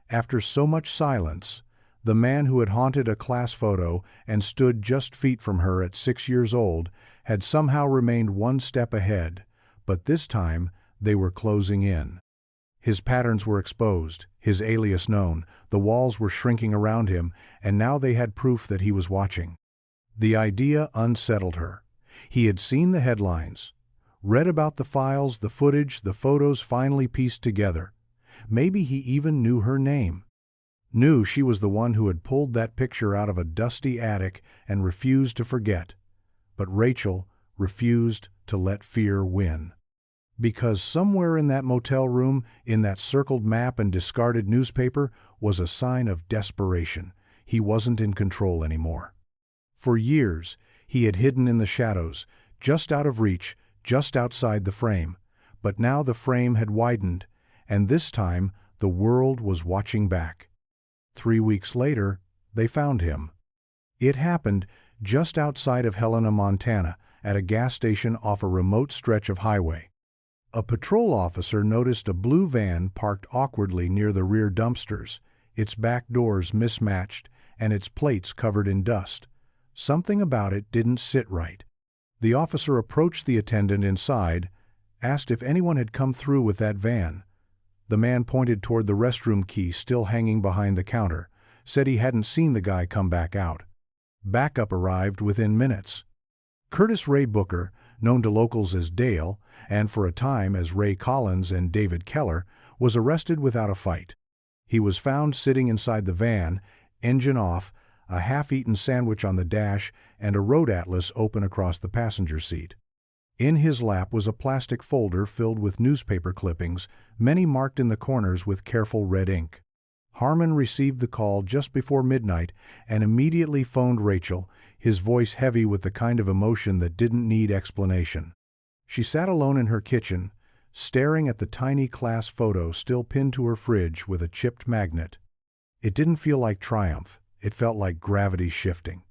after so much silence, the man who had haunted a class photo and stood just feet from her at 6 years old had somehow remained one step ahead, but this time they were closing in. His patterns were exposed, his alias known, the walls were shrinking around him, and now they had proof that he was watching. The idea unsettled her. He had seen the headlines, read about the files, the footage, the photos finally pieced together. Maybe he even knew her name. Knew she was the one who had pulled that picture out of a dusty attic and refused to forget. But Rachel refused to let fear win. Because somewhere in that motel room, in that circled map and discarded newspaper, was a sign of desperation. He wasn't in control anymore. For years, he had hidden in the shadows, just out of reach, just outside the frame. But now the frame had widened, and this time the world was watching back. 3 weeks later, they found him. It happened just outside of Helena, Montana, at a gas station off a remote stretch of highway. A patrol officer noticed a blue van parked awkwardly near the rear dumpsters, its back doors mismatched and its plates covered in dust. Something about it didn't sit right. The officer approached the attendant inside, asked if anyone had come through with that van. The man pointed toward the restroom key still hanging behind the counter, said he hadn't seen the guy come back out. Backup arrived within minutes. Curtis Ray Booker, known to locals as Dale, and for a time as Ray Collins and David Keller, was arrested without a fight. He was found sitting inside the van, engine off, a half-eaten sandwich on the dash, and a road atlas open across the passenger seat. In his lap was a plastic folder filled with newspaper clippings, many marked in the corners with careful red ink. Harmon received the call just before midnight and immediately phoned Rachel, his voice heavy with the kind of emotion that didn't need explanation. She sat alone in her kitchen, staring at the tiny class photo still pinned to her fridge with a chipped magnet. It didn't feel like triumph, it felt like gravity shifting.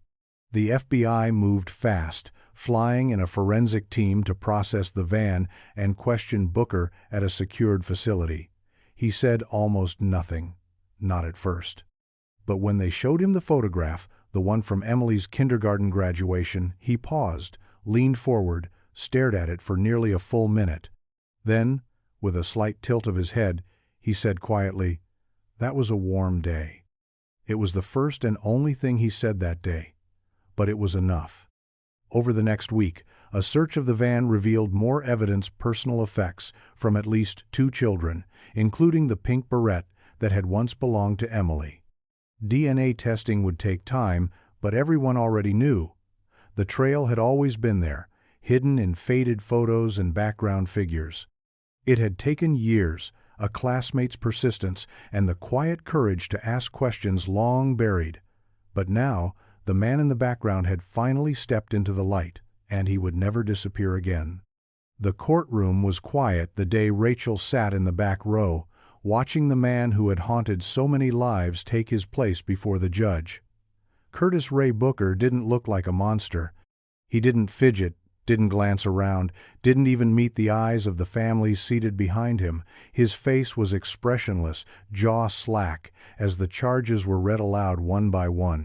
The FBI moved fast, flying in a forensic team to process the van and question Booker at a secured facility. He said almost nothing. Not at first. But when they showed him the photograph, the one from Emily's kindergarten graduation, he paused, leaned forward, stared at it for nearly a full minute. Then, with a slight tilt of his head, he said quietly, "That was a warm day." It was the first and only thing he said that day. But it was enough. Over the next week, a search of the van revealed more evidence, personal effects from at least 2 children, including the pink beret that had once belonged to Emily. DNA testing would take time, but everyone already knew. The trail had always been there, hidden in faded photos and background figures. It had taken years, a classmate's persistence, and the quiet courage to ask questions long buried. But now, the man in the background had finally stepped into the light, and he would never disappear again. The courtroom was quiet the day Rachel sat in the back row, watching the man who had haunted so many lives take his place before the judge. Curtis Ray Booker didn't look like a monster. He didn't fidget, didn't glance around, didn't even meet the eyes of the families seated behind him. His face was expressionless, jaw slack, as the charges were read aloud one by one.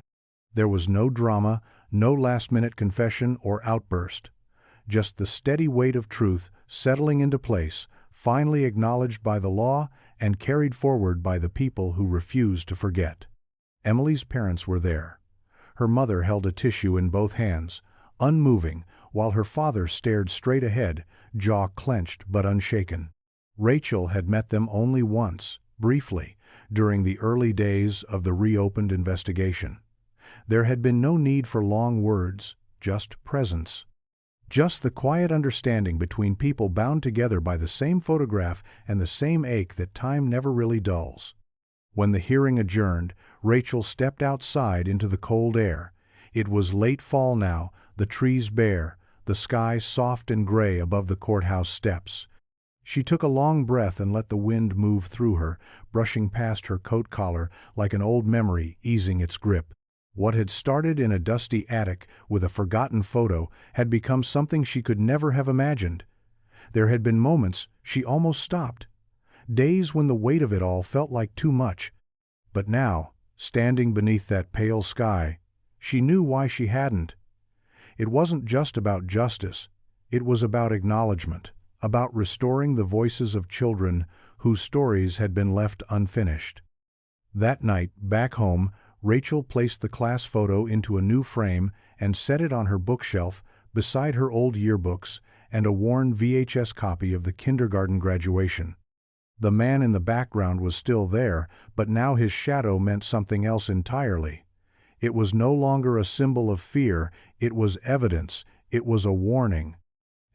There was no drama, no last-minute confession or outburst. Just the steady weight of truth settling into place, finally acknowledged by the law and carried forward by the people who refused to forget. Emily's parents were there. Her mother held a tissue in both hands, unmoving, while her father stared straight ahead, jaw clenched but unshaken. Rachel had met them only once, briefly, during the early days of the reopened investigation. There had been no need for long words, just presence. Just the quiet understanding between people bound together by the same photograph and the same ache that time never really dulls. When the hearing adjourned, Rachel stepped outside into the cold air. It was late fall now, the trees bare, the sky soft and gray above the courthouse steps. She took a long breath and let the wind move through her, brushing past her coat collar like an old memory easing its grip. What had started in a dusty attic with a forgotten photo had become something she could never have imagined. There had been moments she almost stopped. Days when the weight of it all felt like too much. But now, standing beneath that pale sky, she knew why she hadn't. It wasn't just about justice. It was about acknowledgement, about restoring the voices of children whose stories had been left unfinished. That night, back home, Rachel placed the class photo into a new frame and set it on her bookshelf beside her old yearbooks and a worn VHS copy of the kindergarten graduation. The man in the background was still there, but now his shadow meant something else entirely. It was no longer a symbol of fear, it was evidence, it was a warning.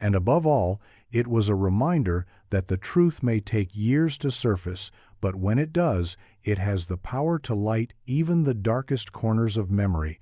And above all, it was a reminder that the truth may take years to surface, but when it does, it has the power to light even the darkest corners of memory.